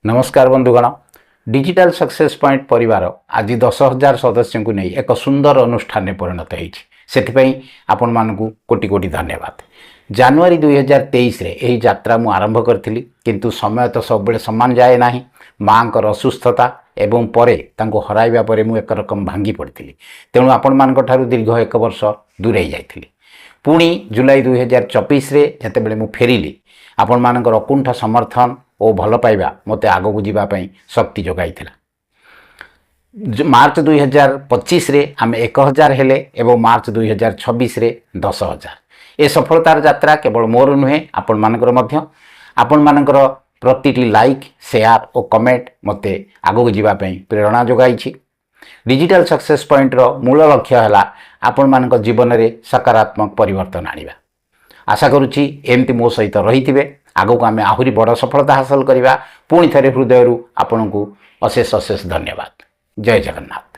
नमस्कार बंधुगण digital success point परिवार आज 10,000 सदस्य को नहीं एक सुंदर अनुष्ठान में परिणत होती आपण मानकु कोटि कोटि धन्यवाद। जनवरी 2023 रे यही यात्रा मु आरंभ करी किंतु समय तो सब बेले समान जाए ना माँ को असुस्थता एवं परे तांको हराइबा परे मु एक रकम भांगी पड़ी तेणु आपण मान दीर्घ एक वर्ष दूरे जाइली। पुणी जुलाई 2024 रे जेतेबेले मु फेरिली आपण मानकर अकुंठ समर्थन और भल पाइबा मते आगो जावाई शक्ति जोगाई। मार्च 2025 रे आम 1000 हेले एवं मार्च 2026 रे 10,000। ए सफलतार यात्रा केवल मोर नुहे आपण मानकर मध्य आपण मानकर प्रतिटी लाइक शेयर और कमेंट मते आगो जावाई प्रेरणा जोगाई। डिजिटल सक्सेस पॉइंट रो मूल लक्ष्य है आपण मानक जीवन में सकारात्मक परिवर्तन आनिबा। आशा करुच्ची एमती मो सहित रही आगो को आम आहरी बड़ सफलता हासिल करवा। पुणी थे हृदय आपन को अशेष अशेष धन्यवाद। जय जगन्नाथ।